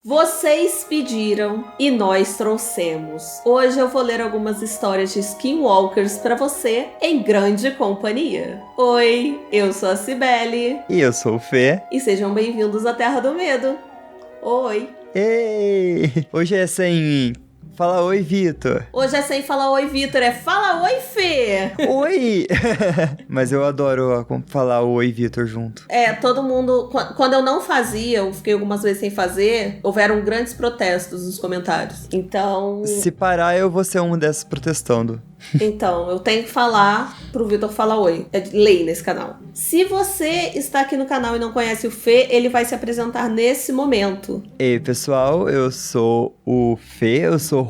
Vocês pediram e nós trouxemos. Hoje eu vou ler algumas histórias de skinwalkers pra você em grande companhia. Oi, eu sou a Cibele. E eu sou o Fê. E sejam bem-vindos à Terra do Medo. Oi. Ei! Hoje é sem... Fala oi, Vitor. Hoje é sem falar oi, Vitor, é fala oi, Fê. Oi! Mas eu adoro falar oi, Vitor junto. Todo mundo... Quando eu não fazia, eu fiquei algumas vezes sem fazer, houveram grandes protestos nos comentários. Então... Se parar, eu vou ser um desses protestando. Então, eu tenho que falar pro Vitor falar oi. É lei nesse canal. Se você está aqui no canal e não conhece o Fê, ele vai se apresentar nesse momento. Ei, pessoal, eu sou o Fê, eu sou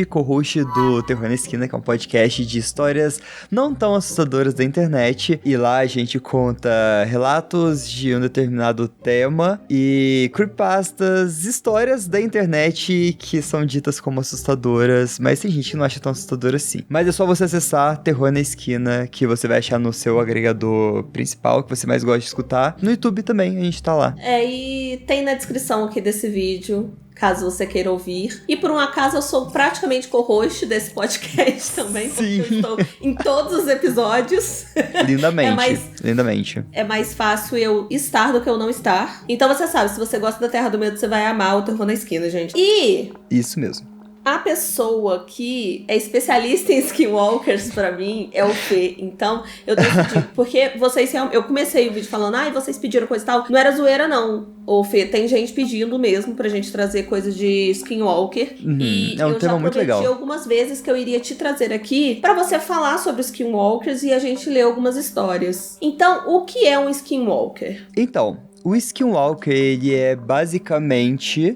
co-host do Terror na Esquina, que é um podcast de histórias não tão assustadoras da internet. E lá a gente conta relatos de um determinado tema e creepypastas, histórias da internet que são ditas como assustadoras, mas tem gente que não acha tão assustadora assim. Mas é só você acessar Terror na Esquina, que você vai achar no seu agregador principal, que você mais gosta de escutar. No YouTube também, a gente tá lá. E tem na descrição aqui desse vídeo, caso você queira ouvir. E por um acaso eu sou praticamente co-host desse podcast também, porque eu estou em todos os episódios. Lindamente, lindamente. É mais fácil eu estar do que eu não estar. Então você sabe, se você gosta da Terra do Medo, você vai amar o Terror na Esquina, gente. E... Isso mesmo. A pessoa que é especialista em skinwalkers pra mim é o Fê. Então, eu decidi. Porque vocês... Eu comecei o vídeo falando, vocês pediram coisa e tal. Não era zoeira, não. Ô, Fê, tem gente pedindo mesmo pra gente trazer coisa de skinwalker. E é um tema muito legal. Eu já prometi algumas vezes que eu iria te trazer aqui pra você falar sobre skinwalkers e a gente ler algumas histórias. Então, o que é um skinwalker? Então, o skinwalker, ele é basicamente...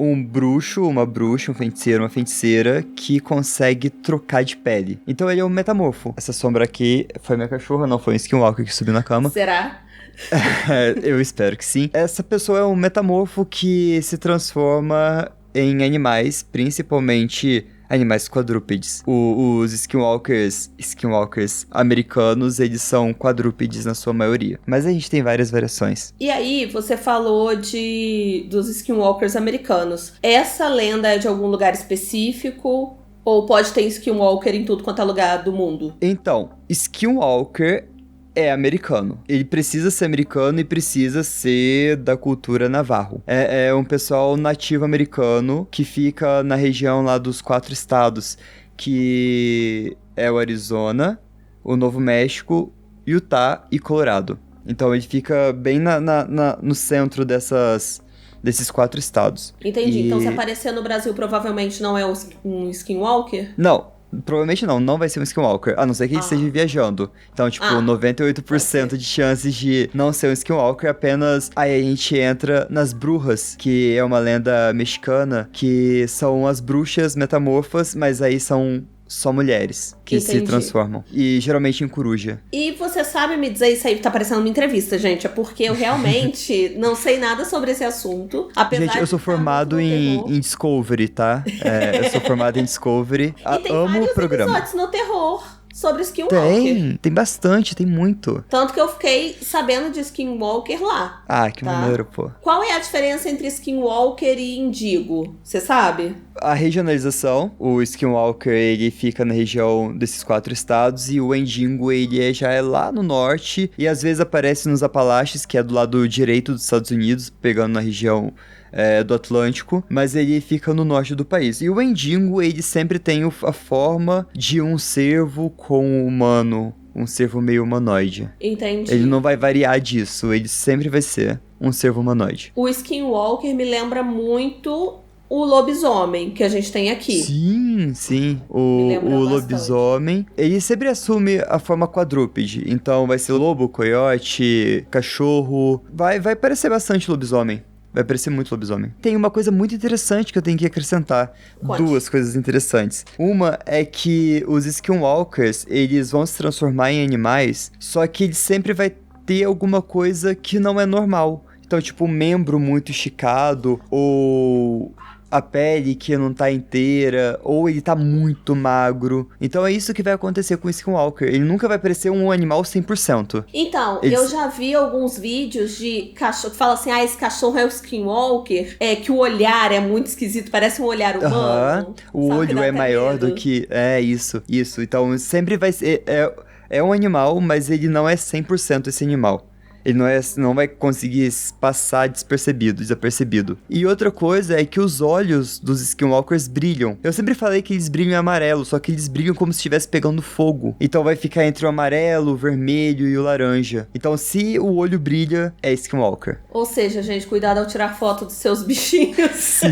um bruxo, uma bruxa, um feiticeiro, uma feiticeira que consegue trocar de pele. Então ele é um metamorfo. Essa sombra aqui foi minha cachorra, não foi um skinwalker que subiu na cama. Será? Eu espero que sim. Essa pessoa é um metamorfo que se transforma em animais, principalmente... animais quadrúpedes. Os skinwalkers americanos, eles são quadrúpedes na sua maioria. Mas a gente tem várias variações. E aí, você falou dos skinwalkers americanos. Essa lenda é de algum lugar específico? Ou pode ter skinwalker em tudo quanto é lugar do mundo? Então, skinwalker é americano. Ele precisa ser americano e precisa ser da cultura navarro. É um pessoal nativo americano que fica na região lá dos 4 estados, que é o Arizona, o Novo México, Utah e Colorado. Então ele fica bem no centro desses 4 estados. Entendi. Então se aparecer no Brasil, provavelmente não é um skinwalker? Não. Provavelmente não vai ser um skinwalker, a não ser que ele esteja viajando. Então, 98% de chances de não ser um skinwalker, apenas aí a gente entra nas brujas, que é uma lenda mexicana, que são as bruxas metamorfas, mas aí são só mulheres que se transformam. E geralmente em coruja. E você sabe me dizer, isso aí tá parecendo uma entrevista, gente, é porque eu realmente não sei nada sobre esse assunto. Gente, eu sou formado em Discovery, tá? Eu sou formado em Discovery. E tem amo o programa. Episódios no terror sobre skinwalker. Tem bastante, tem muito. Tanto que eu fiquei sabendo de skinwalker lá. Que maneiro, pô. Qual é a diferença entre skinwalker e indigo? Você sabe? A regionalização, o skinwalker, ele fica na região desses 4 estados, e o Wendigo, ele já é lá no norte, e às vezes aparece nos Apalaches, que é do lado direito dos Estados Unidos, pegando na região do Atlântico, mas ele fica no norte do país. E o Wendigo, ele sempre tem a forma de um cervo com um humano, um cervo meio humanoide. Entendi. Ele não vai variar disso, ele sempre vai ser um cervo humanoide. O skinwalker me lembra muito o lobisomem que a gente tem aqui. Sim. O lobisomem, ele sempre assume a forma quadrúpede. Então vai ser lobo, coiote, cachorro. Vai parecer bastante lobisomem. Vai parecer muito lobisomem. Tem uma coisa muito interessante que eu tenho que acrescentar. Quanto? 2 coisas interessantes. Uma é que os skinwalkers, eles vão se transformar em animais, só que ele sempre vai ter alguma coisa que não é normal. Então, um membro muito esticado, ou a pele que não tá inteira, ou ele tá muito magro. Então é isso que vai acontecer com o Skinwalker. Ele nunca vai parecer um animal 100%. Então, eu já vi alguns vídeos de cachorro que falam assim, esse cachorro é o Skinwalker, que o olhar é muito esquisito, parece um olhar humano. O olho é maior do que... Isso. Então sempre vai ser... É um animal, mas ele não é 100% esse animal. Ele não vai conseguir passar desapercebido. E outra coisa é que os olhos dos Skinwalkers brilham. Eu sempre falei que eles brilham em amarelo, só que eles brilham como se estivesse pegando fogo. Então vai ficar entre o amarelo, o vermelho e o laranja. Então se o olho brilha, é Skinwalker. Ou seja, gente, cuidado ao tirar foto dos seus bichinhos.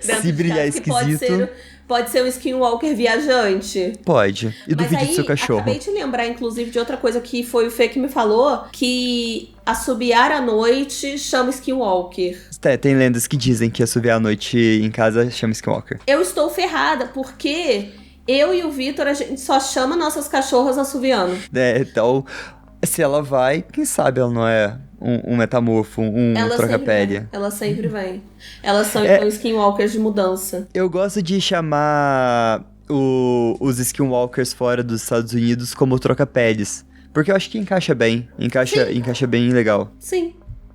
Se brilhar esquisito... Pode ser um Skinwalker viajante. Pode. E do vídeo do seu cachorro. Acabei de lembrar, inclusive, de outra coisa que foi o Fê que me falou, que assobiar à noite chama Skinwalker. Tem lendas que dizem que assobiar à noite em casa chama Skinwalker. Eu estou ferrada, porque eu e o Vitor, a gente só chama nossas cachorras assobiando. Então, se ela vai, quem sabe ela não é... Um metamorfo, um troca-pele. Ela sempre vem. Elas são, então, Skinwalkers de mudança. Eu gosto de chamar os Skinwalkers fora dos Estados Unidos como troca-peles. Porque eu acho que encaixa bem. Encaixa bem legal. Sim.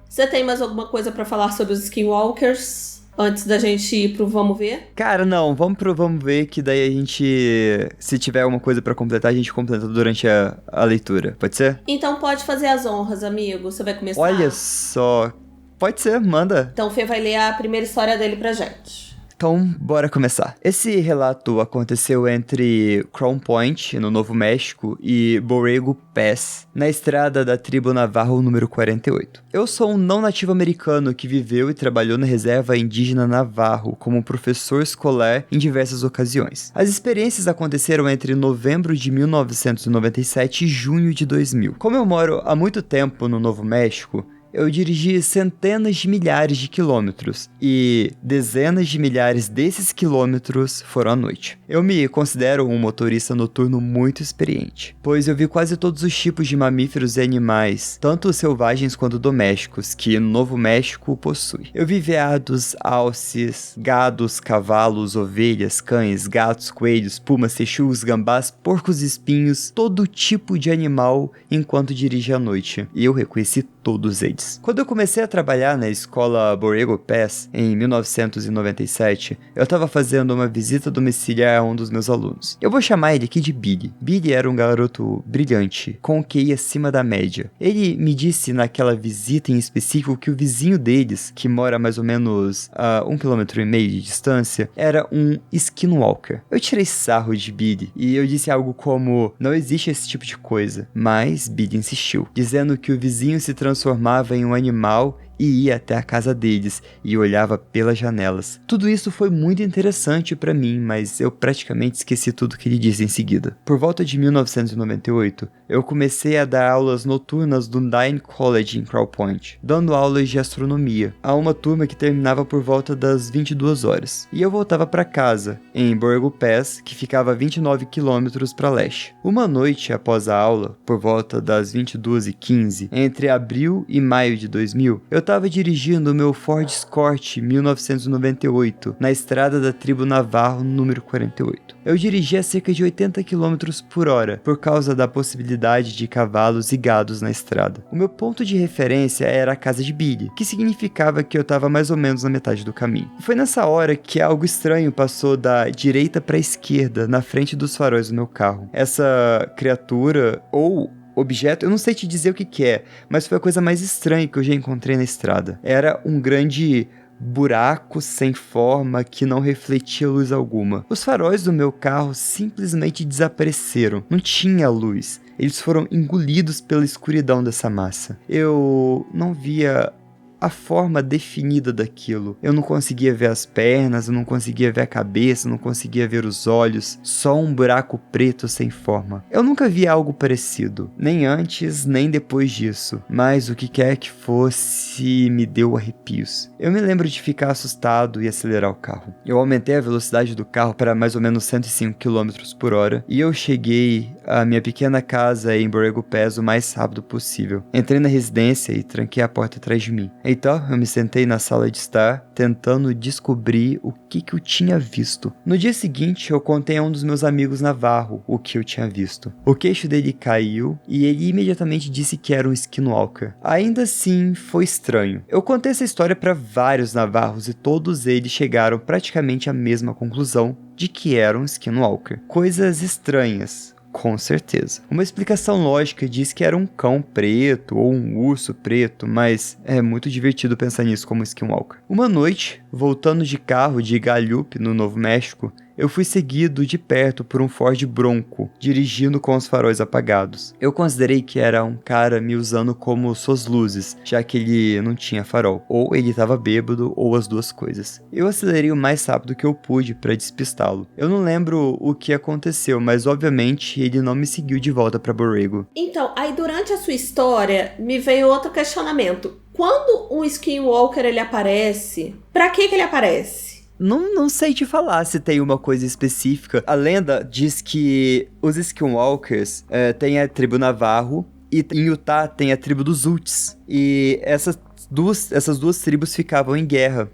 Você tem mais alguma coisa pra falar sobre os Skinwalkers? Antes da gente ir pro Vamos Ver? Cara, não. Vamos pro Vamos Ver, que daí a gente... Se tiver alguma coisa pra completar, a gente completa durante a leitura. Pode ser? Então pode fazer as honras, amigo. Você vai começar? Olha só. Pode ser, manda. Então o Fê vai ler a primeira história dele pra gente. Então, bora começar. Esse relato aconteceu entre Crown Point, no Novo México, e Borrego Pass, na estrada da tribo Navarro número 48. Eu sou um não nativo americano que viveu e trabalhou na reserva indígena Navarro como professor escolar em diversas ocasiões. As experiências aconteceram entre novembro de 1997 e junho de 2000. Como eu moro há muito tempo no Novo México, eu dirigi centenas de milhares de quilômetros, e dezenas de milhares desses quilômetros foram à noite. Eu me considero um motorista noturno muito experiente, pois eu vi quase todos os tipos de mamíferos e animais, tanto selvagens quanto domésticos, que no Novo México possui. Eu vi veados, alces, gados, cavalos, ovelhas, cães, gatos, coelhos, pumas, texugos, gambás, porcos espinhos, todo tipo de animal enquanto dirigi à noite, e eu reconheci todos eles. Quando eu comecei a trabalhar na escola Borrego Pass, em 1997, eu estava fazendo uma visita domiciliar a um dos meus alunos. Eu vou chamar ele aqui de Billy. Billy era um garoto brilhante, com um QI acima da média. Ele me disse naquela visita em específico que o vizinho deles, que mora mais ou menos a 1,5 km de distância, era um Skinwalker. Eu tirei sarro de Billy e eu disse algo como: não existe esse tipo de coisa. Mas Billy insistiu, dizendo que o vizinho se transformava em um animal e ia até a casa deles e olhava pelas janelas. Tudo isso foi muito interessante para mim, mas eu praticamente esqueci tudo que ele disse em seguida. Por volta de 1998, eu comecei a dar aulas noturnas do Dine College em Crown Point, dando aulas de astronomia a uma turma que terminava por volta das 22 horas. E eu voltava para casa, em Borrego Pass, que ficava a 29 km para leste. Uma noite após a aula, por volta das 22h15, entre abril e maio de 2000, eu estava dirigindo o meu Ford Escort 1998 na estrada da tribo Navarro número 48. Eu dirigia a cerca de 80 km por hora por causa da possibilidade de cavalos e gados na estrada. O meu ponto de referência era a casa de Billy, que significava que eu estava mais ou menos na metade do caminho. Foi nessa hora que algo estranho passou da direita para a esquerda na frente dos faróis do meu carro. Essa criatura, ou objeto, eu não sei te dizer o que é, mas foi a coisa mais estranha que eu já encontrei na estrada. Era um grande buraco sem forma que não refletia luz alguma. Os faróis do meu carro simplesmente desapareceram. Não tinha luz. Eles foram engolidos pela escuridão dessa massa. Eu não via a forma definida daquilo. Eu não conseguia ver as pernas, eu não conseguia ver a cabeça, eu não conseguia ver os olhos, só um buraco preto sem forma. Eu nunca vi algo parecido, nem antes, nem depois disso, mas o que quer que fosse me deu arrepios. Eu me lembro de ficar assustado e acelerar o carro. Eu aumentei a velocidade do carro para mais ou menos 105 km por hora e eu cheguei à minha pequena casa em Borrego Pass o mais rápido possível. Entrei na residência e tranquei a porta atrás de mim. Então, eu me sentei na sala de estar, tentando descobrir o que eu tinha visto. No dia seguinte, eu contei a um dos meus amigos navarro o que eu tinha visto. O queixo dele caiu e ele imediatamente disse que era um skinwalker. Ainda assim, foi estranho. Eu contei essa história para vários navarros e todos eles chegaram praticamente à mesma conclusão de que era um skinwalker. Coisas estranhas. Com certeza. Uma explicação lógica diz que era um cão preto ou um urso preto, mas é muito divertido pensar nisso como skinwalker. Uma noite, voltando de carro de Gallup, no Novo México, eu fui seguido de perto por um Ford Bronco, dirigindo com os faróis apagados. Eu considerei que era um cara me usando como suas luzes, já que ele não tinha farol. Ou ele estava bêbado, ou as duas coisas. Eu acelerei o mais rápido que eu pude para despistá-lo. Eu não lembro o que aconteceu, mas obviamente ele não me seguiu de volta para Borrego. Então, aí durante a sua história, me veio outro questionamento. Quando um skinwalker ele aparece, pra que ele aparece? Não sei te falar se tem uma coisa específica. A lenda diz que os skinwalkers têm a tribo Navarro e em Utah tem a tribo dos Utes. E essas duas tribos ficavam em guerra,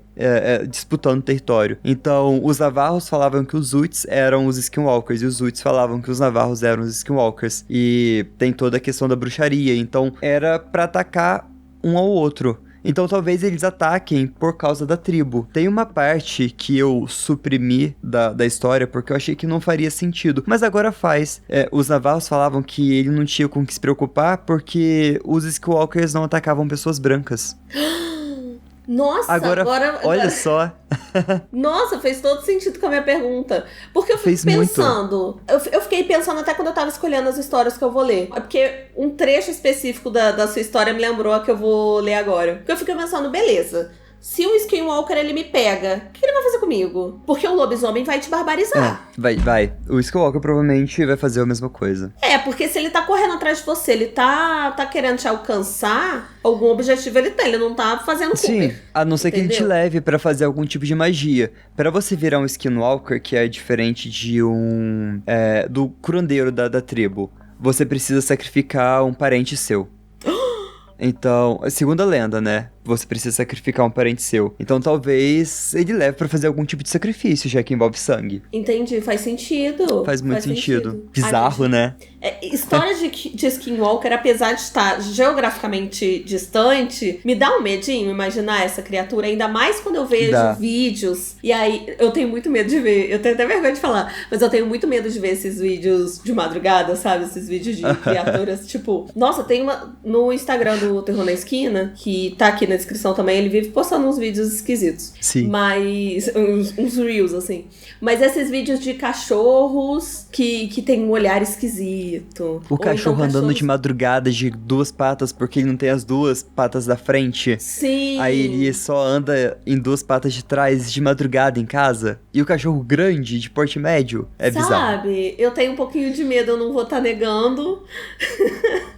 disputando território. Então, os navarros falavam que os Utes eram os skinwalkers e os Utes falavam que os navarros eram os skinwalkers. E tem toda a questão da bruxaria. Então, era pra atacar um ao outro. Então talvez eles ataquem por causa da tribo. Tem uma parte que eu suprimi da história porque eu achei que não faria sentido, mas agora faz. Os navarros falavam que ele não tinha com o que se preocupar porque os skinwalkers não atacavam pessoas brancas. Nossa, agora olha só. Nossa, fez todo sentido com a minha pergunta. Porque eu fico pensando... Eu fiquei pensando até quando eu tava escolhendo as histórias que eu vou ler. É porque um trecho específico da sua história me lembrou a que eu vou ler agora. Porque eu fiquei pensando, beleza... Se o skinwalker, ele me pega, o que ele vai fazer comigo? Porque o lobisomem vai te barbarizar. Vai. O skinwalker provavelmente vai fazer a mesma coisa. Porque se ele tá correndo atrás de você, ele tá querendo te alcançar, algum objetivo ele tem, ele não tá fazendo Cooper. Sim, a não ser que ele te leve pra fazer algum tipo de magia. Pra você virar um skinwalker, que é diferente de do curandeiro da tribo, você precisa sacrificar um parente seu. Então, segundo a lenda, né? Você precisa sacrificar um parente seu. Então, talvez ele leve pra fazer algum tipo de sacrifício, já que envolve sangue. Entendi, faz sentido. Faz muito sentido. Bizarro, né? História de skinwalker, apesar de estar geograficamente distante, me dá um medinho imaginar essa criatura, ainda mais quando eu vejo vídeos. E aí, eu tenho muito medo de ver. Eu tenho até vergonha de falar, mas eu tenho muito medo de ver esses vídeos de madrugada, sabe? Esses vídeos de criaturas, tipo... Nossa, tem uma no Instagram do Terror na Esquina, que tá aqui na descrição também, ele vive postando uns vídeos esquisitos. Sim. Mas... uns reels, assim. Mas esses vídeos de cachorros que tem um olhar esquisito. O cachorro andando de madrugada de duas patas porque ele não tem as duas patas da frente. Sim. Aí ele só anda em duas patas de trás de madrugada em casa. E o cachorro grande, de porte médio, é bizarro. Sabe? Eu tenho um pouquinho de medo, eu não vou estar negando.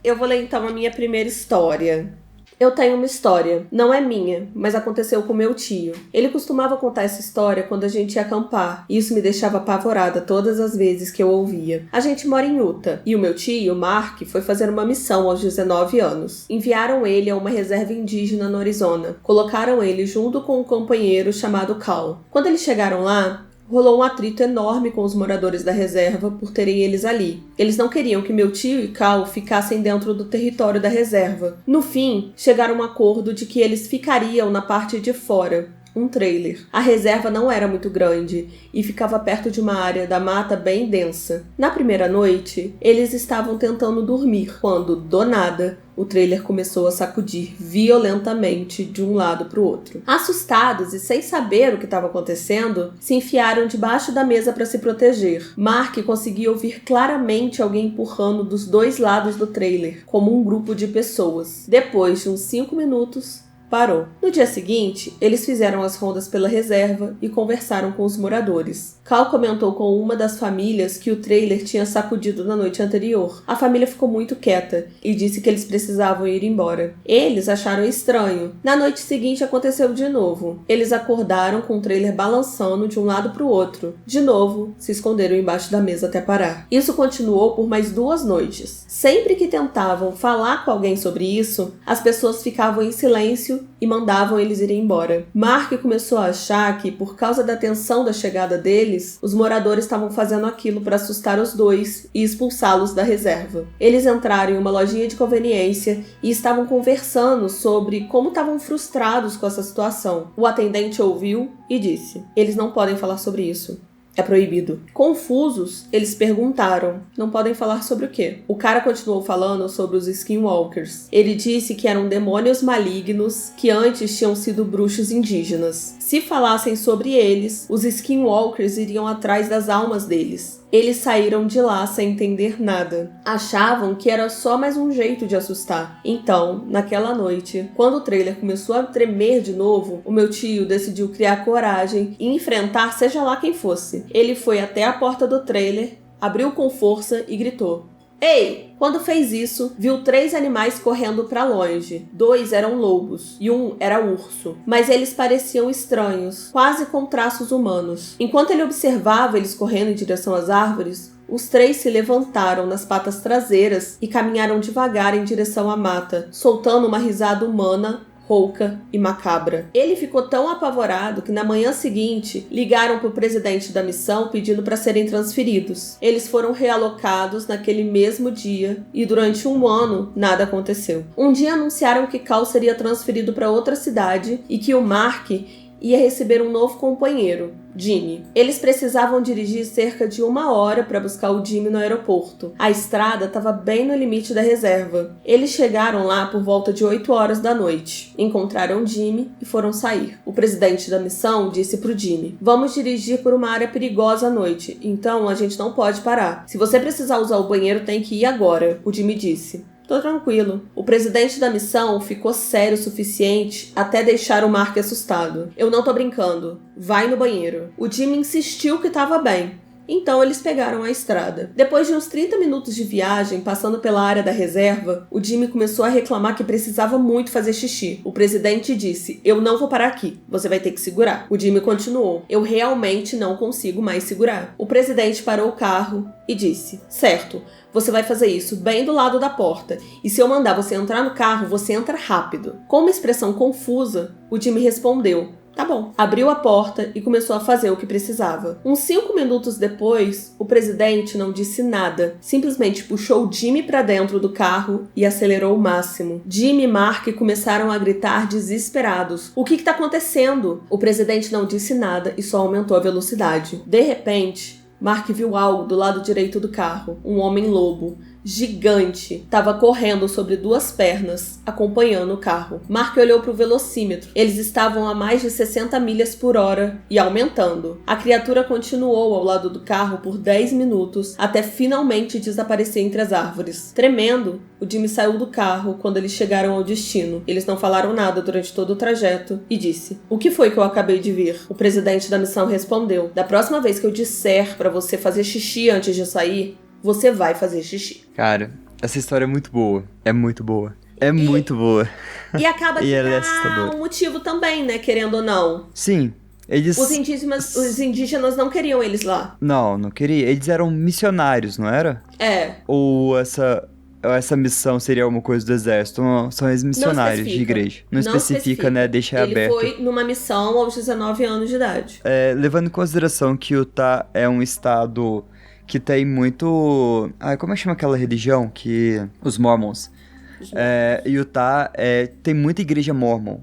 Eu vou ler então a minha primeira história. Eu tenho uma história, não é minha, mas aconteceu com meu tio. Ele costumava contar essa história quando a gente ia acampar, e isso me deixava apavorada todas as vezes que eu ouvia. A gente mora em Utah, e o meu tio, Mark, foi fazer uma missão aos 19 anos. Enviaram ele a uma reserva indígena no Arizona. Colocaram ele junto com um companheiro chamado Cal. Quando eles chegaram lá, rolou um atrito enorme com os moradores da reserva por terem eles ali. Eles não queriam que meu tio e Cal ficassem dentro do território da reserva. No fim, chegaram a um acordo de que eles ficariam na parte de fora, um trailer. A reserva não era muito grande e ficava perto de uma área da mata bem densa. Na primeira noite, eles estavam tentando dormir quando, do nada, o trailer começou a sacudir violentamente de um lado para o outro. Assustados e sem saber o que estava acontecendo, se enfiaram debaixo da mesa para se proteger. Mark conseguia ouvir claramente alguém empurrando dos dois lados do trailer, como um grupo de pessoas. Depois de uns 5 minutos, parou. No dia seguinte, eles fizeram as rondas pela reserva e conversaram com os moradores. Cal comentou com uma das famílias que o trailer tinha sacudido na noite anterior. A família ficou muito quieta e disse que eles precisavam ir embora. Eles acharam estranho. Na noite seguinte aconteceu de novo. Eles acordaram com o trailer balançando de um lado para o outro. De novo, se esconderam embaixo da mesa até parar. Isso continuou por mais 2 noites. Sempre que tentavam falar com alguém sobre isso, as pessoas ficavam em silêncio silêncio e mandavam eles irem embora. Mark começou a achar que, por causa da tensão da chegada deles, os moradores estavam fazendo aquilo para assustar os dois e expulsá-los da reserva. Eles entraram em uma lojinha de conveniência e estavam conversando sobre como estavam frustrados com essa situação. O atendente ouviu e disse: "Eles não podem falar sobre isso. É proibido." Confusos, eles perguntaram: "Não podem falar sobre o quê?" O cara continuou falando sobre os Skinwalkers. Ele disse que eram demônios malignos que antes tinham sido bruxos indígenas. Se falassem sobre eles, os Skinwalkers iriam atrás das almas deles. Eles saíram de lá sem entender nada. Achavam que era só mais um jeito de assustar. Então, naquela noite, quando o trailer começou a tremer de novo, o meu tio decidiu criar coragem e enfrentar seja lá quem fosse. Ele foi até a porta do trailer, abriu com força e gritou: "Ei!" Quando fez isso, viu 3 animais correndo para longe. 2 eram lobos e 1 era urso, mas eles pareciam estranhos, quase com traços humanos. Enquanto ele observava eles correndo em direção às árvores, os 3 se levantaram nas patas traseiras e caminharam devagar em direção à mata, soltando uma risada humana, rouca e macabra. Ele ficou tão apavorado que na manhã seguinte ligaram para o presidente da missão pedindo para serem transferidos. Eles foram realocados naquele mesmo dia e durante 1 ano nada aconteceu. Um dia anunciaram que Cal seria transferido para outra cidade e que o Mark ia receber um novo companheiro, Jimmy. Eles precisavam dirigir cerca de 1 hora para buscar o Jimmy no aeroporto. A estrada estava bem no limite da reserva. Eles chegaram lá por volta de 8 horas da noite. Encontraram Jimmy e foram sair. O presidente da missão disse pro Jimmy: "Vamos dirigir por uma área perigosa à noite, então a gente não pode parar. Se você precisar usar o banheiro, tem que ir agora." O Jimmy disse: "Tô tranquilo." O presidente da missão ficou sério o suficiente até deixar o Mark assustado. "Eu não tô brincando. Vai no banheiro." O Jimmy insistiu que tava bem. Então eles pegaram a estrada. Depois de uns 30 minutos de viagem, passando pela área da reserva, o Jimmy começou a reclamar que precisava muito fazer xixi. O presidente disse: "Eu não vou parar aqui. Você vai ter que segurar." O Jimmy continuou: "Eu realmente não consigo mais segurar." O presidente parou o carro e disse: "Certo. Você vai fazer isso bem do lado da porta. E se eu mandar você entrar no carro, você entra rápido." Com uma expressão confusa, o Jimmy respondeu: "Tá bom." Abriu a porta e começou a fazer o que precisava. Uns 5 minutos depois, o presidente não disse nada. Simplesmente puxou Jimmy pra dentro do carro e acelerou o máximo. Jimmy e Mark começaram a gritar desesperados: "O que tá acontecendo?" O presidente não disse nada e só aumentou a velocidade. De repente, Mark viu algo do lado direito do carro. Um homem-lobo gigante estava correndo sobre 2 pernas, acompanhando o carro. Mark olhou para o velocímetro. Eles estavam a mais de 60 milhas por hora e aumentando. A criatura continuou ao lado do carro por 10 minutos, até finalmente desaparecer entre as árvores. Tremendo, o Jimmy saiu do carro quando eles chegaram ao destino. Eles não falaram nada durante todo o trajeto e disse: "O que foi que eu acabei de ver?" O presidente da missão respondeu: "Da próxima vez que eu disser para você fazer xixi antes de sair, você vai fazer xixi." Cara, essa história é muito boa. É muito boa. É muito boa. E acaba que ela é dá assustadora. um motivo também, né? Querendo ou não. Sim, eles... Os indígenas não queriam eles lá. Não queria. Eles eram missionários, não era? É. Ou essa missão seria alguma coisa do exército? Não, são eles missionários de igreja. Não especifica, né? Deixa aberto. Ele foi numa missão aos 19 anos de idade. Levando em consideração que Utah é um estado que tem muito... como é que chama aquela religião? Os Mormons. Utah tem muita igreja mormon.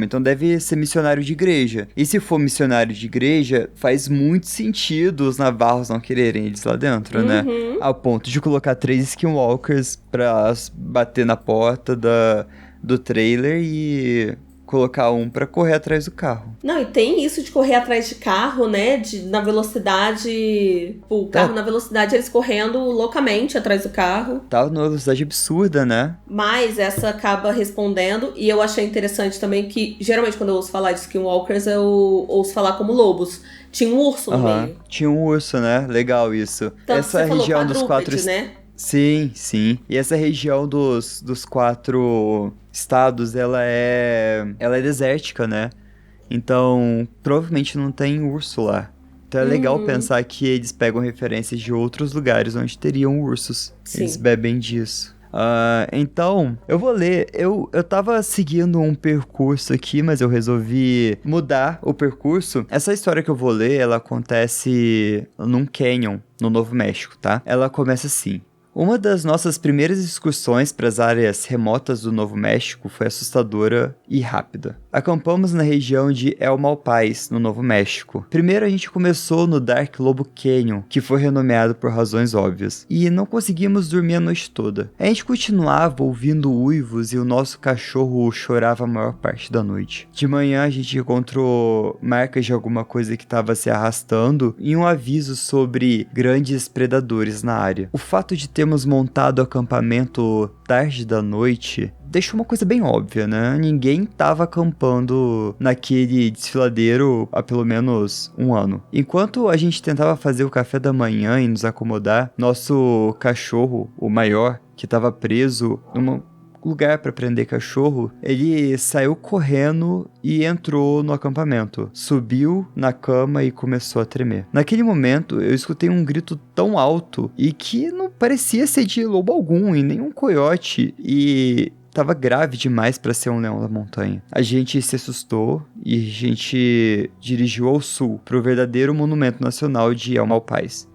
Então deve ser missionário de igreja. E se for missionário de igreja, faz muito sentido os navarros não quererem eles lá dentro, né? Ao ponto de colocar 3 skinwalkers pra bater na porta do trailer e colocar um pra correr atrás do carro. Não, e tem isso de correr atrás de carro, né? Na velocidade... O carro na velocidade, eles correndo loucamente atrás do carro. Tá numa velocidade absurda, né? Mas essa acaba respondendo, e eu achei interessante também que, geralmente, quando eu ouço falar de skinwalkers, eu ouço falar como lobos. Tinha um urso no meio. Tinha um urso, né? Legal isso. Tanto essa que você região falou dos 4... né? Sim. E essa região dos 4 estados, ela é desértica, né? Então, provavelmente não tem urso lá. Então é legal pensar que eles pegam referências de outros lugares onde teriam ursos. Sim. Eles bebem disso. Então, eu vou ler. Eu tava seguindo um percurso aqui, mas eu resolvi mudar o percurso. Essa história que eu vou ler, ela acontece num canyon, no Novo México, tá? Ela começa assim. Uma das nossas primeiras excursões para as áreas remotas do Novo México foi assustadora e rápida. Acampamos na região de El Malpais, no Novo México. Primeiro a gente começou no Dark Lobo Canyon, que foi renomeado por razões óbvias, e não conseguimos dormir a noite toda. A gente continuava ouvindo uivos e o nosso cachorro chorava a maior parte da noite. De manhã a gente encontrou marcas de alguma coisa que estava se arrastando e um aviso sobre grandes predadores na área. O fato de termos montado o acampamento tarde da noite deixou uma coisa bem óbvia, né? Ninguém tava acampando naquele desfiladeiro há pelo menos um ano. Enquanto a gente tentava fazer o café da manhã e nos acomodar, nosso cachorro, o maior, que tava preso num lugar para prender cachorro, ele saiu correndo e entrou no acampamento. Subiu na cama e começou a tremer. Naquele momento, eu escutei um grito tão alto e que não parecia ser de lobo algum e nem um coiote e tava grave demais para ser um leão da montanha. A gente se assustou e a gente dirigiu ao sul, pro verdadeiro monumento nacional de El Malpais.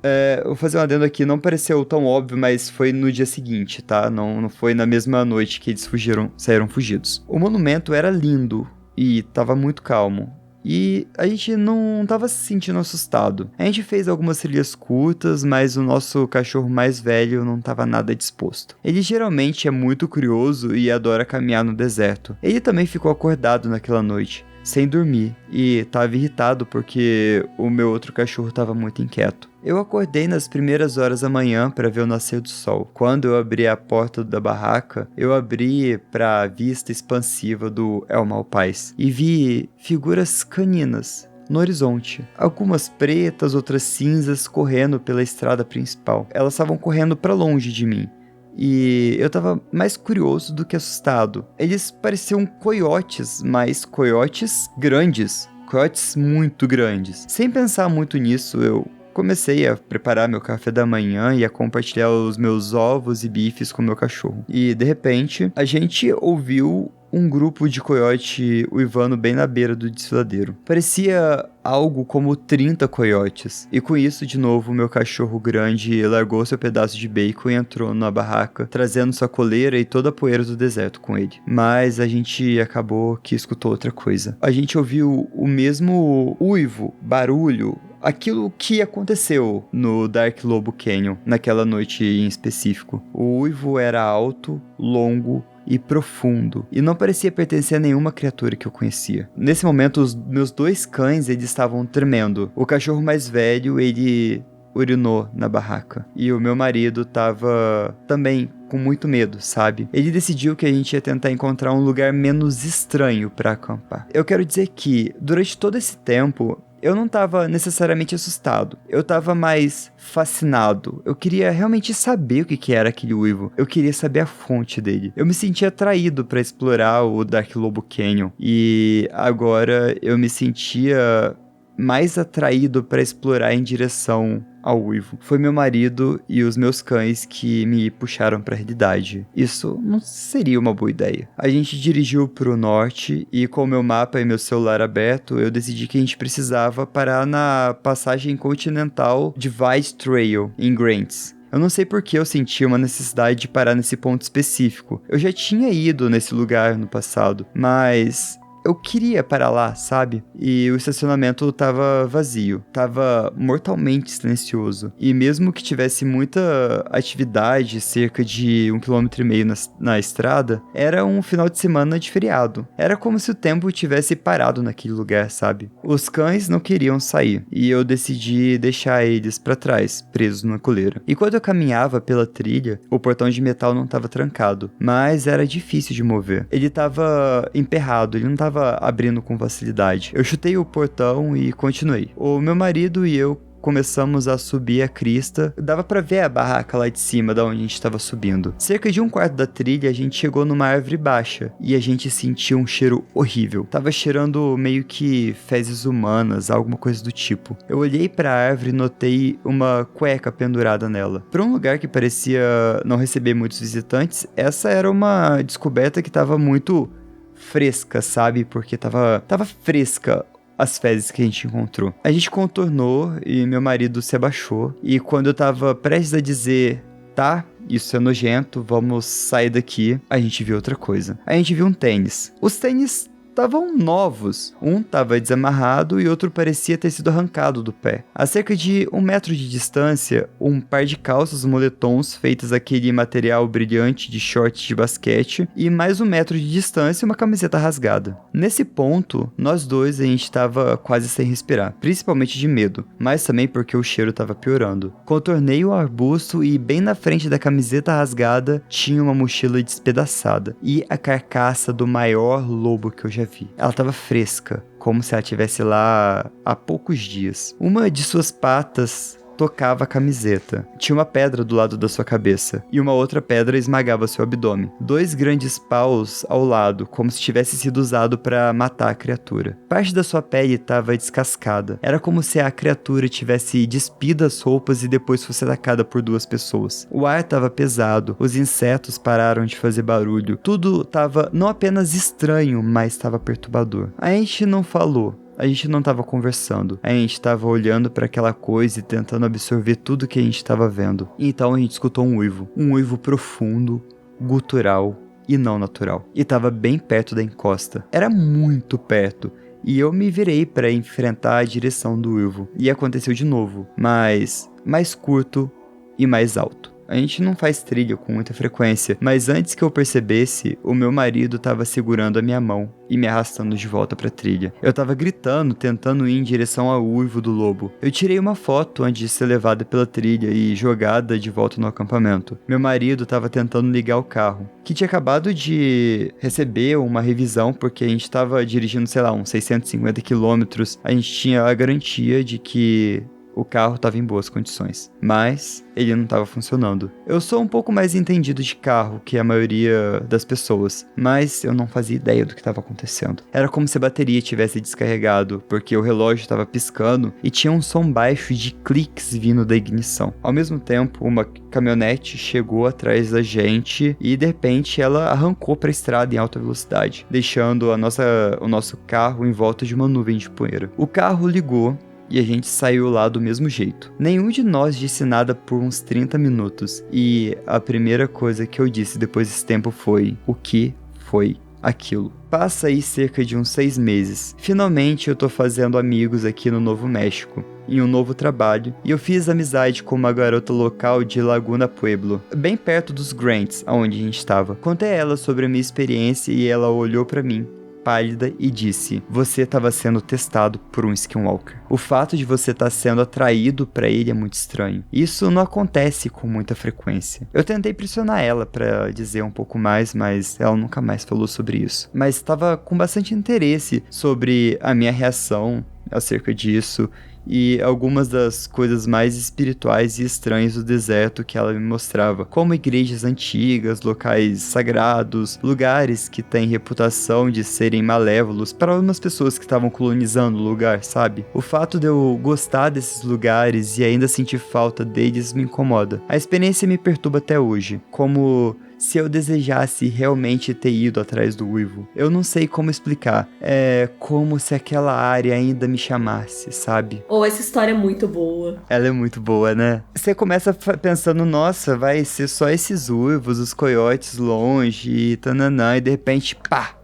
Vou fazer um adendo aqui, não pareceu tão óbvio, mas foi no dia seguinte, tá? Não foi na mesma noite que eles saíram fugidos. O monumento era lindo e tava muito calmo. E a gente não tava se sentindo assustado. A gente fez algumas trilhas curtas, mas o nosso cachorro mais velho não tava nada disposto. Ele geralmente é muito curioso e adora caminhar no deserto. Ele também ficou acordado naquela noite, sem dormir, e tava irritado porque o meu outro cachorro tava muito inquieto. Eu acordei nas primeiras horas da manhã para ver o nascer do sol. Quando eu abri a porta da barraca, eu abri para a vista expansiva do El Malpais e vi figuras caninas no horizonte. Algumas pretas, outras cinzas correndo pela estrada principal. Elas estavam correndo para longe de mim. E eu tava mais curioso do que assustado. Eles pareciam coiotes, mas coiotes grandes. Coiotes muito grandes. Sem pensar muito nisso, eu comecei a preparar meu café da manhã e a compartilhar os meus ovos e bifes com meu cachorro. E, de repente, a gente ouviu um grupo de coiote uivando bem na beira do desfiladeiro. Parecia algo como 30 coiotes. E com isso, de novo, meu cachorro grande largou seu pedaço de bacon e entrou na barraca, trazendo sua coleira e toda a poeira do deserto com ele. Mas a gente acabou que escutou outra coisa. A gente ouviu o mesmo uivo, barulho, aquilo que aconteceu no Dark Lobo Canyon, naquela noite em específico. O uivo era alto, longo e profundo, e não parecia pertencer a nenhuma criatura que eu conhecia. Nesse momento, os meus dois cães, eles estavam tremendo. O cachorro mais velho, ele urinou na barraca, e o meu marido tava também com muito medo, sabe? Ele decidiu que a gente ia tentar encontrar um lugar menos estranho para acampar. Eu quero dizer que, durante todo esse tempo, eu não tava necessariamente assustado. Eu tava mais fascinado. Eu queria realmente saber o que era aquele uivo. Eu queria saber a fonte dele. Eu me sentia atraído para explorar o Dark Lobo Canyon. E agora eu me sentia mais atraído para explorar em direção ao uivo. Foi meu marido e os meus cães que me puxaram para a realidade. Isso não seria uma boa ideia. A gente dirigiu pro norte e com meu mapa e meu celular aberto, eu decidi que a gente precisava parar na passagem continental Divide Trail, em Grants. Eu não sei por que eu senti uma necessidade de parar nesse ponto específico. Eu já tinha ido nesse lugar no passado, mas eu queria parar lá, sabe? E o estacionamento tava vazio, tava mortalmente silencioso. E mesmo que tivesse muita atividade, cerca de 1,5 km na estrada, era um final de semana de feriado. Era como se o tempo tivesse parado naquele lugar, sabe? Os cães não queriam sair, e eu decidi deixar eles pra trás, presos na coleira. E quando eu caminhava pela trilha, o portão de metal não tava trancado, mas era difícil de mover. Ele tava emperrado, ele não tava abrindo com facilidade. Eu chutei o portão e continuei. O meu marido e eu começamos a subir a crista, dava pra ver a barraca lá de cima, da onde a gente tava subindo. Cerca de um quarto da trilha, a gente chegou numa árvore baixa e a gente sentiu um cheiro horrível. Tava cheirando meio que fezes humanas, alguma coisa do tipo. Eu olhei pra árvore e notei uma cueca pendurada nela. Pra um lugar que parecia não receber muitos visitantes, essa era uma descoberta que tava muito fresca, sabe? Porque tava fresca as fezes que a gente encontrou. A gente contornou e meu marido se abaixou. E quando eu tava prestes a dizer, tá, isso é nojento, vamos sair daqui, a gente viu outra coisa. A gente viu um tênis. Os tênis estavam novos. Um estava desamarrado e outro parecia ter sido arrancado do pé. A cerca de 1 metro de distância, um par de calças moletons feitas daquele material brilhante de shorts de basquete e mais 1 metro de distância uma camiseta rasgada. Nesse ponto, nós dois a gente estava quase sem respirar, principalmente de medo, mas também porque o cheiro estava piorando. Contornei o arbusto e bem na frente da camiseta rasgada tinha uma mochila despedaçada e a carcaça do maior lobo que eu já vi. Ela estava fresca, como se ela estivesse lá há poucos dias. Uma de suas patas tocava a camiseta. Tinha uma pedra do lado da sua cabeça, e uma outra pedra esmagava seu abdômen. 2 grandes paus ao lado, como se tivesse sido usado para matar a criatura. Parte da sua pele estava descascada. Era como se a criatura tivesse despido as roupas e depois fosse atacada por 2 pessoas. O ar estava pesado, os insetos pararam de fazer barulho. Tudo estava não apenas estranho, mas estava perturbador. A gente não falou. A gente não estava conversando, a gente estava olhando para aquela coisa e tentando absorver tudo que a gente estava vendo. Então a gente escutou um uivo profundo, gutural e não natural. E estava bem perto da encosta, era muito perto. E eu me virei para enfrentar a direção do uivo. E aconteceu de novo, mas mais curto e mais alto. A gente não faz trilha com muita frequência, mas antes que eu percebesse, o meu marido estava segurando a minha mão e me arrastando de volta pra trilha. Eu estava gritando, tentando ir em direção ao uivo do lobo. Eu tirei uma foto antes de ser levada pela trilha e jogada de volta no acampamento. Meu marido estava tentando ligar o carro, que tinha acabado de receber uma revisão porque a gente estava dirigindo, sei lá, uns 650 quilômetros. A gente tinha a garantia de que o carro estava em boas condições, mas ele não estava funcionando. Eu sou um pouco mais entendido de carro que a maioria das pessoas, mas eu não fazia ideia do que estava acontecendo. Era como se a bateria tivesse descarregado, porque o relógio estava piscando e tinha um som baixo de cliques vindo da ignição. Ao mesmo tempo, uma caminhonete chegou atrás da gente e de repente ela arrancou para a estrada em alta velocidade, deixando o nosso carro em volta de uma nuvem de poeira. O carro ligou e a gente saiu lá do mesmo jeito. Nenhum de nós disse nada por uns 30 minutos. E a primeira coisa que eu disse depois desse tempo foi: o que foi aquilo? Passa aí cerca de uns 6 meses. Finalmente eu tô fazendo amigos aqui no Novo México, em um novo trabalho, e eu fiz amizade com uma garota local de Laguna Pueblo, bem perto dos Grants, onde a gente estava. Contei a ela sobre a minha experiência e ela olhou pra mim, pálida, e disse: você estava sendo testado por um Skinwalker. O fato de você estar sendo atraído para ele é muito estranho. Isso não acontece com muita frequência. Eu tentei pressionar ela para dizer um pouco mais, mas ela nunca mais falou sobre isso. Mas estava com bastante interesse sobre a minha reação acerca disso e algumas das coisas mais espirituais e estranhas do deserto que ela me mostrava, como igrejas antigas, locais sagrados, lugares que têm reputação de serem malévolos para algumas pessoas que estavam colonizando o lugar, sabe? O fato de eu gostar desses lugares e ainda sentir falta deles me incomoda. A experiência me perturba até hoje, como se eu desejasse realmente ter ido atrás do uivo. Eu não sei como explicar. É como se aquela área ainda me chamasse, sabe? Essa história é muito boa. Ela é muito boa, né? Você começa pensando, nossa, vai ser só esses uivos, os coiotes longe e tananã, e de repente, pá!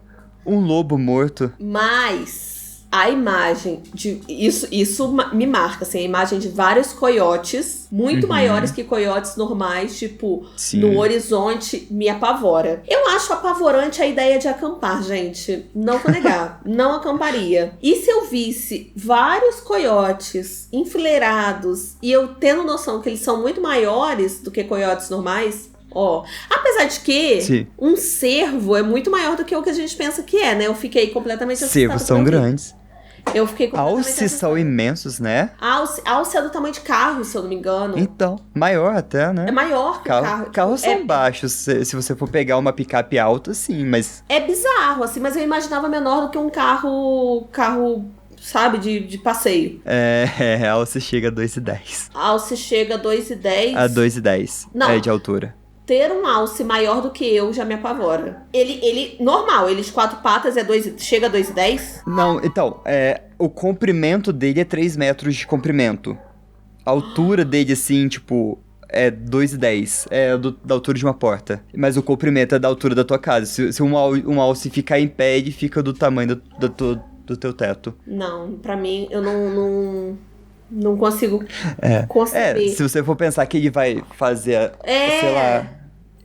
Um lobo morto. Mas a imagem de... Isso me marca, assim, a imagem de vários coiotes, muito maiores que coiotes normais, tipo, Sim. No horizonte, me apavora. Eu acho apavorante a ideia de acampar, gente. Não vou negar. Não acamparia. E se eu visse vários coiotes enfileirados e eu tendo noção que eles são muito maiores do que coiotes normais... apesar de que Sim. um cervo é muito maior do que o que a gente pensa que é, né? Eu fiquei completamente assustada. Cervos são grandes. Eu fiquei completamente Alces são imensos, né? Alce é do tamanho de carro, se eu não me engano. Então, maior até, né? É maior que o carro. Carros são baixos, se você for pegar uma picape alta, sim, mas... É bizarro, assim, mas eu imaginava menor do que um carro, sabe, de passeio. A Alce chega a 2,10. A Alce chega a 2,10. A 2,10 de altura. Ter um alce maior do que eu já me apavora. Ele normal, ele de 4 patas chega a 2,10? Não, então, o comprimento dele é 3 metros de comprimento. A altura dele, assim, tipo, é 2,10. É da altura de uma porta. Mas o comprimento é da altura da tua casa. Se um alce ficar em pé, ele fica do tamanho do teu teto. Não, pra mim, eu não consigo conceber. Se você for pensar que ele vai fazer, sei lá...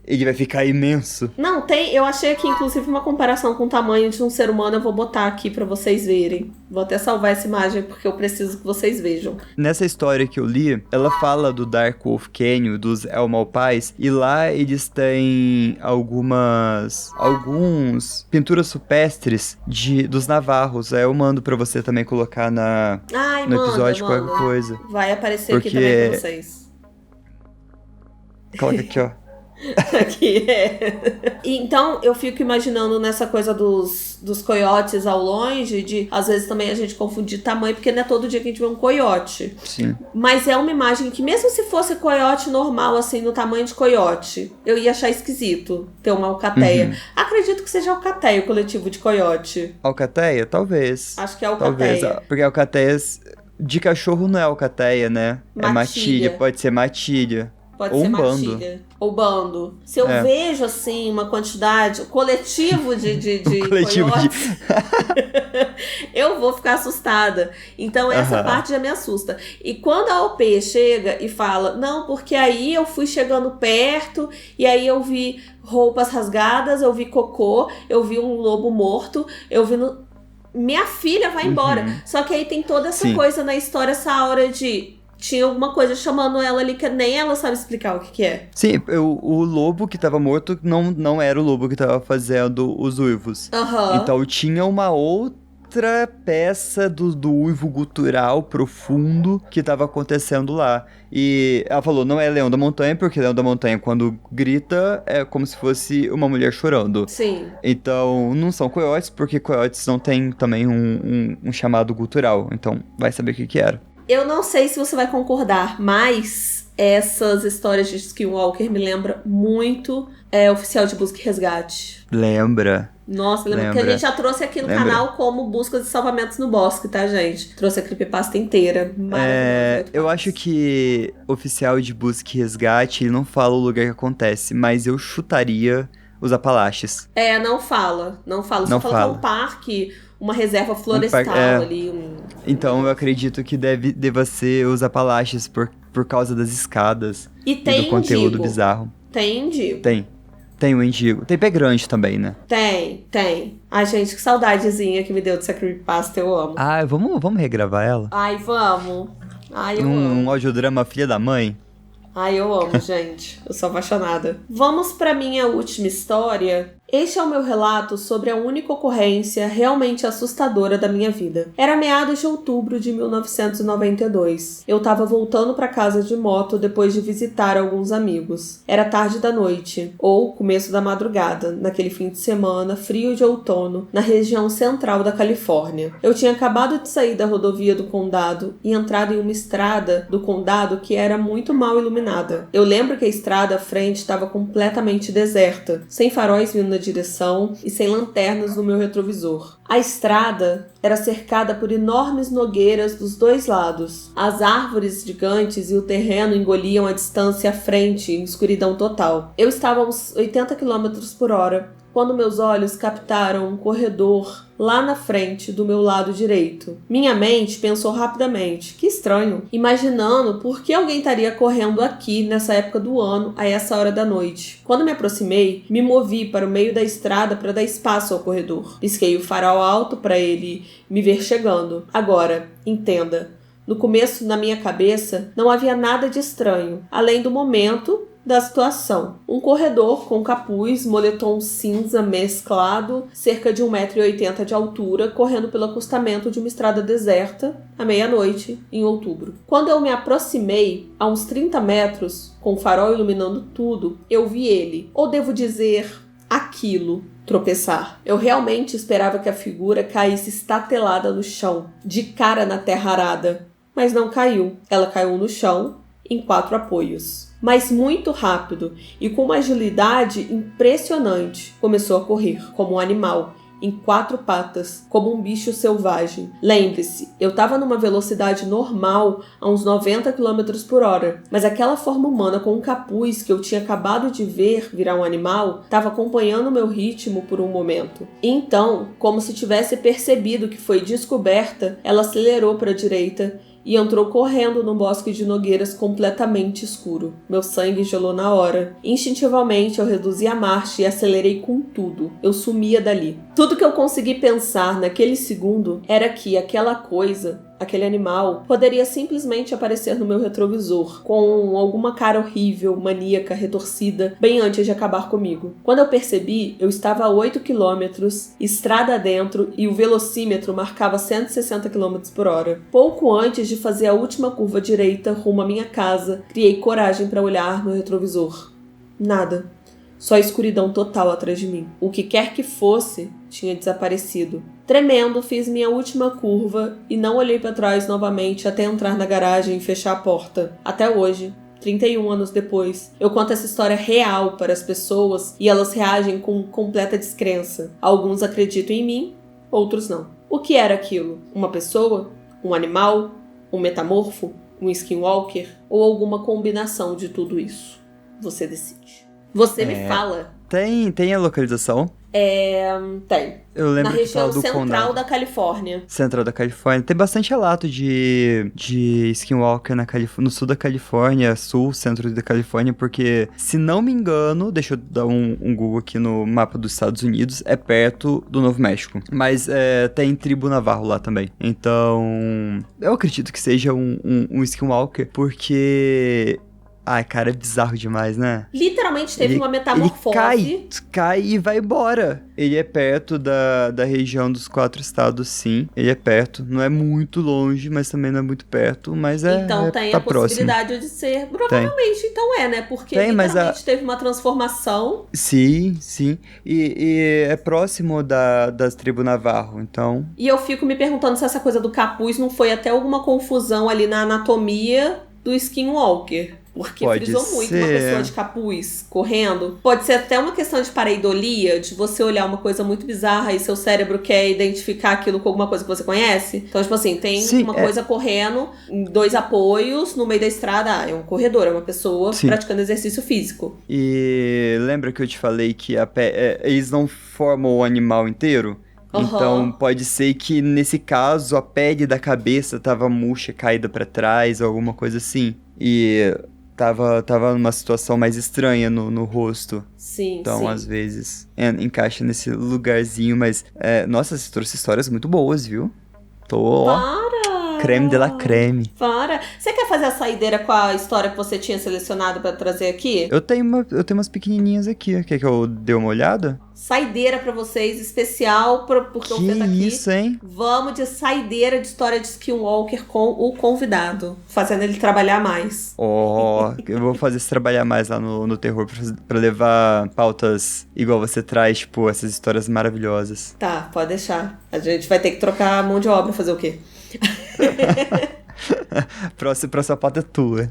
Ele vai ficar imenso. Não, eu achei aqui, inclusive, uma comparação com o tamanho de um ser humano. Eu vou botar aqui pra vocês verem. Vou até salvar essa imagem, porque eu preciso que vocês vejam. Nessa história que eu li, ela fala do Dark Wolf Canyon, dos El Malpais, e lá eles têm alguns pinturas rupestres dos navarros. Eu mando pra você também colocar no episódio qualquer coisa. Vai aparecer aqui também pra vocês. Coloca aqui, ó. Aqui, Então, eu fico imaginando nessa coisa dos coiotes ao longe, às vezes também a gente confundir tamanho, porque não é todo dia que a gente vê um coiote. Sim. Mas é uma imagem que, mesmo se fosse coiote normal, assim, no tamanho de coiote, eu ia achar esquisito ter uma alcateia. Uhum. Acredito que seja alcateia o coletivo de coiote. Alcateia? Talvez. Acho que é alcateia. Talvez, porque alcateias de cachorro não é alcateia, né? Matilha. É matilha, pode ser matilha. Pode ser matilha. Ou bando. Se eu vejo, assim, uma quantidade, coletivo de coletivo coiotes, eu vou ficar assustada. Então, essa parte já me assusta. E quando a OP chega e fala, não, porque aí eu fui chegando perto, e aí eu vi roupas rasgadas, eu vi cocô, eu vi um lobo morto, eu vi... Minha filha vai embora. Só que aí tem toda essa coisa na história, essa aura de... Tinha alguma coisa chamando ela ali que nem ela sabe explicar o que é. Sim, o lobo que tava morto não era o lobo que tava fazendo os uivos. Então tinha uma outra peça do uivo gutural profundo que tava acontecendo lá. E ela falou, não é leão da montanha, porque leão da montanha, quando grita, é como se fosse uma mulher chorando. Sim. Então, não são coiotes, porque coiotes não tem também um chamado gutural. Então, vai saber o que era. Eu não sei se você vai concordar, mas essas histórias de Skinwalker me lembram muito Oficial de Busca e Resgate. Lembra. Nossa, lembra que a gente já trouxe aqui no canal como Buscas e Salvamentos no Bosque, tá, gente? Trouxe a creepypasta inteira. Eu acho que Oficial de Busca e Resgate não fala o lugar que acontece, mas eu chutaria os Apalaches. Não fala. Só fala que é um parque... Uma reserva florestal ali. Então eu acredito que deva ser os Apalaches por causa das escadas e do conteúdo bizarro. Tem indigo. Tem o indigo. Tem pé grande também, né? Tem. Ai, gente, que saudadezinha que me deu dessa creepypasta, eu amo. Vamos regravar ela? Ai, vamos. Ai, eu amo. Um audiodrama filha da mãe? Ai, eu amo, gente. Eu sou apaixonada. Vamos pra minha última história. Este é o meu relato sobre a única ocorrência realmente assustadora da minha vida. Era meados de outubro de 1992. Eu tava voltando pra casa de moto depois de visitar alguns amigos. Era tarde da noite, ou começo da madrugada, naquele fim de semana frio de outono, na região central da Califórnia. Eu tinha acabado de sair da rodovia do condado e entrado em uma estrada do condado que era muito mal iluminada. Eu lembro que a estrada à frente estava completamente deserta, sem faróis vindo na direção e sem lanternas no meu retrovisor. A estrada era cercada por enormes nogueiras dos dois lados. As árvores gigantes e o terreno engoliam a distância à frente em escuridão total. Eu estava a uns 80 km por hora quando meus olhos captaram um corredor lá na frente do meu lado direito. Minha mente pensou rapidamente, que estranho, imaginando por que alguém estaria correndo aqui nessa época do ano, a essa hora da noite. Quando me aproximei, me movi para o meio da estrada para dar espaço ao corredor. Pisquei o farol alto para ele me ver chegando. Agora, entenda. No começo, na minha cabeça, não havia nada de estranho, além do momento da situação. Um corredor com capuz, moletom cinza mesclado, cerca de 1,80 m de altura, correndo pelo acostamento de uma estrada deserta, à meia-noite, em outubro. Quando eu me aproximei, a uns 30 metros, com o farol iluminando tudo, eu vi ele, ou devo dizer, aquilo, tropeçar. Eu realmente esperava que a figura caísse estatelada no chão, de cara na terra arada. Mas não caiu. Ela caiu no chão, em 4 apoios. Mas muito rápido e com uma agilidade impressionante. Começou a correr, como um animal, em 4 patas, como um bicho selvagem. Lembre-se, eu estava numa velocidade normal a uns 90 km por hora, mas aquela forma humana com um capuz que eu tinha acabado de ver virar um animal estava acompanhando o meu ritmo por um momento. Então, como se tivesse percebido que foi descoberta, ela acelerou para a direita e entrou correndo num bosque de nogueiras completamente escuro. Meu sangue gelou na hora. Instintivamente, eu reduzi a marcha e acelerei com tudo. Eu sumia dali. Tudo que eu consegui pensar naquele segundo era que aquela coisa, aquele animal, poderia simplesmente aparecer no meu retrovisor, com alguma cara horrível, maníaca, retorcida, bem antes de acabar comigo. Quando eu percebi, eu estava a 8 km, estrada adentro, e o velocímetro marcava 160 km por hora. Pouco antes de fazer a última curva direita rumo à minha casa, criei coragem para olhar no retrovisor. Nada. Só escuridão total atrás de mim. O que quer que fosse, tinha desaparecido. Tremendo, fiz minha última curva e não olhei para trás novamente até entrar na garagem e fechar a porta. Até hoje, 31 anos depois, eu conto essa história real para as pessoas e elas reagem com completa descrença. Alguns acreditam em mim, outros não. O que era aquilo? Uma pessoa? Um animal? Um metamorfo? Um skinwalker? Ou alguma combinação de tudo isso? Você decide. Você me fala. Tem a localização? Tem. Eu lembro na região do central condado. da Califórnia. Central da Califórnia. Tem bastante relato de skinwalker no sul da Califórnia, sul, centro da Califórnia, porque, se não me engano, deixa eu dar um Google aqui no mapa dos Estados Unidos, é perto do Novo México. Mas tem tribo Navarro lá também. Então, eu acredito que seja um skinwalker, porque... Ai, cara, é bizarro demais, né? Literalmente teve uma metamorfose. Ele cai e vai embora. Ele é perto da região dos 4 estados, sim. Ele é perto. Não é muito longe, mas também não é muito perto. Mas então tem tá a possibilidade de ser. Provavelmente, então né? Porque literalmente teve uma transformação. Sim, sim. E é próximo das tribos Navarro, então... E eu fico me perguntando se essa coisa do capuz não foi até alguma confusão ali na anatomia do skinwalker. Porque frisou muito uma pessoa de capuz correndo. Pode ser até uma questão de pareidolia, de você olhar uma coisa muito bizarra e seu cérebro quer identificar aquilo com alguma coisa que você conhece. Então, tipo assim, tem uma coisa correndo em 2 apoios no meio da estrada. É um corredor, é uma pessoa praticando exercício físico. E lembra que eu te falei que eles não formam o animal inteiro? Então, pode ser que, nesse caso, a pele da cabeça tava murcha, caída pra trás, ou alguma coisa assim. E tava numa situação mais estranha no rosto. Sim, então, às vezes, encaixa nesse lugarzinho. Mas, nossa, você trouxe histórias muito boas, viu? Creme de la creme. Para! Você quer fazer a saideira com a história que você tinha selecionado pra trazer aqui? Eu tenho umas pequenininhas aqui. Quer que eu dê uma olhada? Saideira pra vocês, especial, porque o Fê tá aqui. Isso, hein? Vamos de saideira de história de skinwalker com o convidado, fazendo ele trabalhar mais. Eu vou fazer você trabalhar mais lá no terror pra levar pautas igual você traz, tipo, essas histórias maravilhosas. Tá, pode deixar. A gente vai ter que trocar a mão de obra, fazer o quê? Próxima pauta é tua.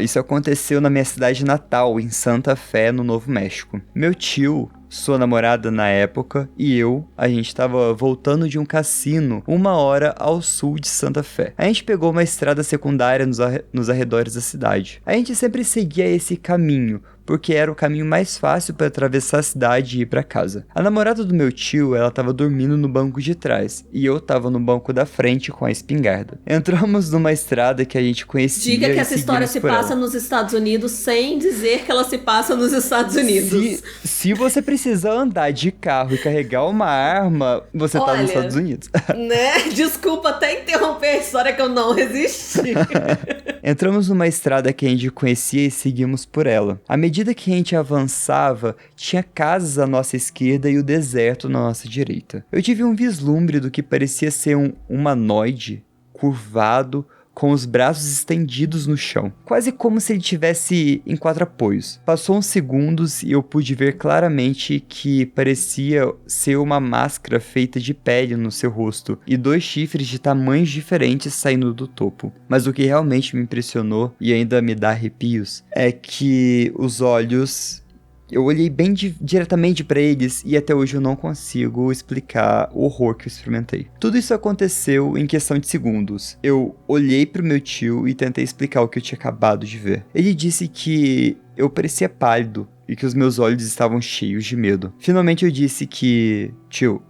Isso aconteceu na minha cidade natal, em Santa Fé, no Novo México. Meu tio, sua namorada na época, e a gente tava voltando de um cassino 1 hora ao sul de Santa Fé. A gente pegou uma estrada secundária nos arredores da cidade. A gente sempre seguia esse caminho, porque era o caminho mais fácil para atravessar a cidade e ir para casa. A namorada do meu tio, ela tava dormindo no banco de trás, e eu tava no banco da frente com a espingarda. Entramos numa estrada que a gente conhecia. Diga que essa história se passa nos Estados Unidos sem dizer que ela se passa nos Estados Unidos. Se você precisar andar de carro e carregar uma arma, você tá nos Estados Unidos. Né? Desculpa até interromper a história que eu não resisti. Entramos numa estrada que a gente conhecia e seguimos por ela. À medida que a gente avançava, tinha casas à nossa esquerda e o deserto na nossa direita. Eu tive um vislumbre do que parecia ser um humanoide curvado, com os braços estendidos no chão, quase como se ele estivesse em 4 apoios. Passou uns segundos e eu pude ver claramente que parecia ser uma máscara feita de pele no seu rosto e 2 chifres de tamanhos diferentes saindo do topo. Mas o que realmente me impressionou e ainda me dá arrepios é que os olhos... Eu olhei bem diretamente pra eles e até hoje eu não consigo explicar o horror que eu experimentei. Tudo isso aconteceu em questão de segundos. Eu olhei pro meu tio e tentei explicar o que eu tinha acabado de ver. Ele disse que eu parecia pálido e que os meus olhos estavam cheios de medo. Finalmente eu disse que... Tio,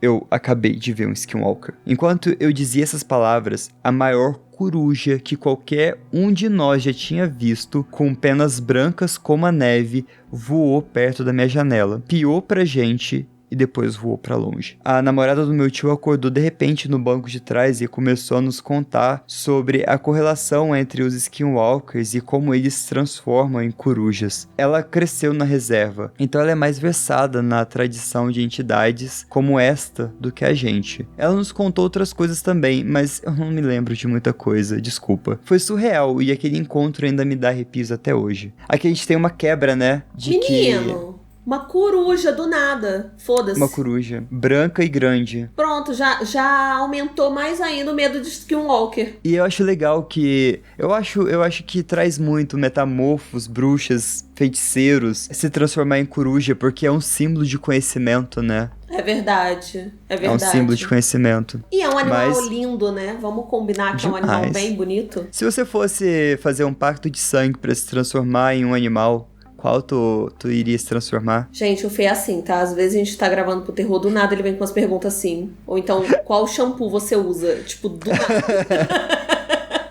eu acabei de ver um Skinwalker. Enquanto eu dizia essas palavras, a maior coruja que qualquer um de nós já tinha visto, com penas brancas como a neve, voou perto da minha janela, piou pra gente e depois voou pra longe. A namorada do meu tio acordou de repente no banco de trás e começou a nos contar sobre a correlação entre os Skinwalkers e como eles se transformam em corujas. Ela cresceu na reserva, então ela é mais versada na tradição de entidades como esta do que a gente. Ela nos contou outras coisas também, mas eu não me lembro de muita coisa, desculpa. Foi surreal e aquele encontro ainda me dá arrepios até hoje. Aqui a gente tem uma quebra, né? Menino! Uma coruja do nada. Foda-se. Uma coruja. Branca e grande. Pronto, já aumentou mais ainda o medo de Skinwalker. E eu acho legal que... Eu acho que traz muito metamorfos, bruxas, feiticeiros se transformar em coruja, porque é um símbolo de conhecimento, né? É verdade. É um símbolo de conhecimento. E é um animal lindo, né? Vamos combinar que é um animal bem bonito. Se você fosse fazer um pacto de sangue pra se transformar em um animal... Qual tu iria se transformar? Gente, o Fê é assim, tá? Às vezes a gente tá gravando pro terror, do nada ele vem com umas perguntas assim. Ou então, qual shampoo você usa? Tipo, do nada.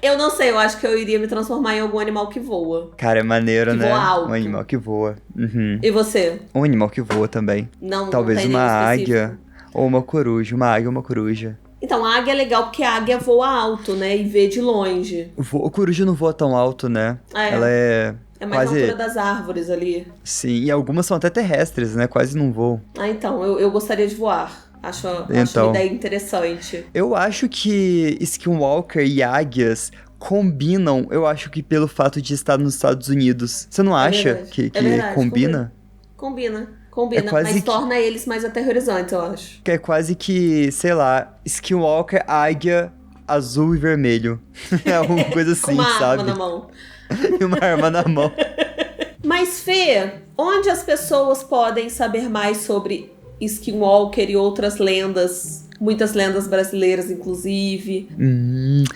Eu não sei, eu acho que eu iria me transformar em algum animal que voa. Cara, é maneiro, que né? Voa alto. Um animal que voa. Uhum. E você? Um animal que voa também. Não, talvez não tem uma águia específico. Ou uma coruja. Uma águia ou uma coruja. Então, a águia é legal porque a águia voa alto, né? E vê de longe. A coruja não voa tão alto, né? Ela é mais quase... na altura das árvores ali. Sim, e algumas são até terrestres, né? Quase não voam. Então, eu gostaria de voar. Acho uma ideia interessante. Eu acho que Skinwalker e águias combinam, eu acho que pelo fato de estar nos Estados Unidos. Você não acha que verdade, combina? Combina, mas torna eles mais aterrorizantes, eu acho. Que é quase que, sei lá, Skinwalker, águia, azul e vermelho. É uma coisa assim, Com uma sabe? arma na mão. E uma arma na mão. Mas, Fê, onde as pessoas podem saber mais sobre Skinwalker e outras lendas? Muitas lendas brasileiras, inclusive.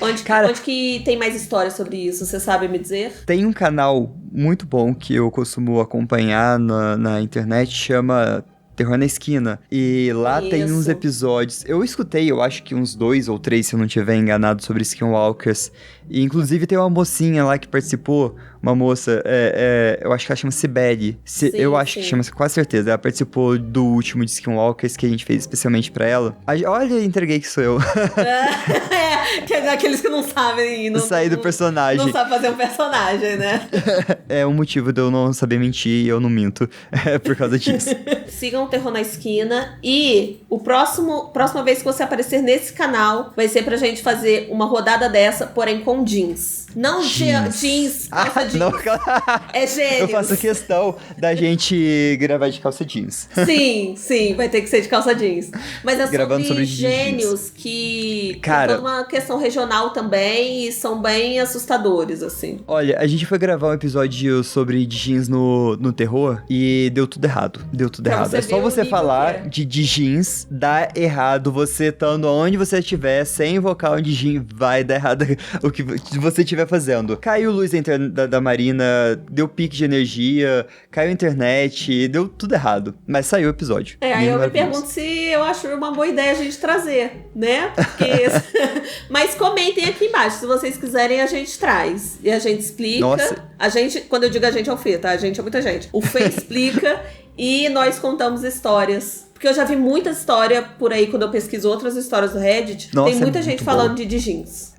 Onde que tem mais histórias sobre isso? Você sabe me dizer? Tem um canal muito bom que eu costumo acompanhar na internet, chama Terror na Esquina. E lá tem uns episódios. Eu escutei, eu acho que uns 2 ou 3, se eu não estiver enganado, sobre Skinwalkers. E inclusive tem uma mocinha lá que participou, uma moça, eu acho que ela chama Sibeli. Eu acho que chama, com certeza. Ela participou do último de Skinwalkers que a gente fez especialmente pra ela. Olha, entreguei que sou eu. Aqueles que não sabem. Não sair do personagem. Não sabe fazer um personagem, né? É um motivo de eu não saber mentir e eu não minto. É por causa disso. Sigam o Terror na Esquina. E próxima vez que você aparecer nesse canal, vai ser pra gente fazer uma rodada dessa, porém com jeans. Não jeans, calça jeans. Não, é gênios. Eu faço questão da gente gravar de calça jeans. Sim, vai ter que ser de calça jeans. Mas é sobre gênios que tem toda uma questão regional também e são bem assustadores, assim. Olha, a gente foi gravar um episódio sobre jeans no terror e deu tudo errado. É só você falar de jeans, dá errado. Você estando onde você estiver, sem vocal de jeans, vai dar errado o que você estiver fazendo. Caiu luz da Marina, deu pique de energia, caiu a internet, deu tudo errado. Mas saiu o episódio. Aí eu me pergunto se eu acho uma boa ideia a gente trazer, né? Porque... Mas comentem aqui embaixo, se vocês quiserem a gente traz. E a gente explica. Nossa. Quando eu digo a gente é o Fê, tá? A gente é muita gente. O Fê explica... e nós contamos histórias. Porque eu já vi muita história por aí, quando eu pesquiso outras histórias do Reddit. Nossa, tem muita gente falando bom. de jeans.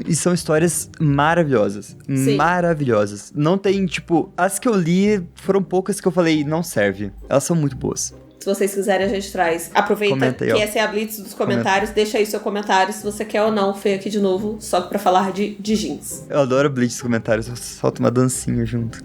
E são histórias maravilhosas. Sim. Maravilhosas. Não tem, tipo... As que eu li foram poucas que eu falei, não serve. Elas são muito boas. Se vocês quiserem, a gente traz. Aproveita Comenta aí, que ó. essa é a blitz dos comentários. Deixa aí seu comentário se você quer ou não. Fê aqui de novo, só pra falar de jeans. Eu adoro blitz nos comentários. Eu solto uma dancinha junto.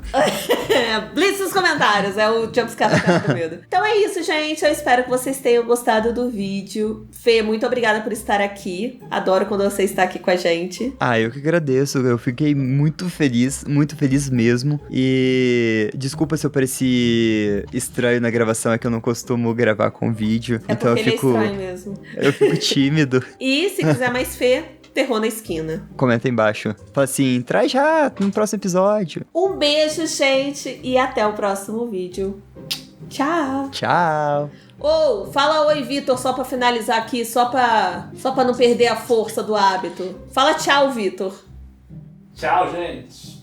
Blitz nos comentários. É o jumpscare da cara do medo. Então é isso, gente. Eu espero que vocês tenham gostado do vídeo. Fê, muito obrigada por estar aqui. Adoro quando você está aqui com a gente. Eu que agradeço. Eu fiquei muito feliz mesmo. E desculpa se eu pareci estranho na gravação, é que eu não costumo gravar com vídeo. É então porque eu fico. ele é estranho mesmo. Eu fico tímido. E se quiser mais Fê, terror na esquina. Comenta aí embaixo. Fala assim, traz já no próximo episódio. Um beijo, gente, e até o próximo vídeo. Tchau. Tchau. Fala oi, Vitor, só pra finalizar aqui, só pra não perder a força do hábito. Fala tchau, Vitor. Tchau, gente.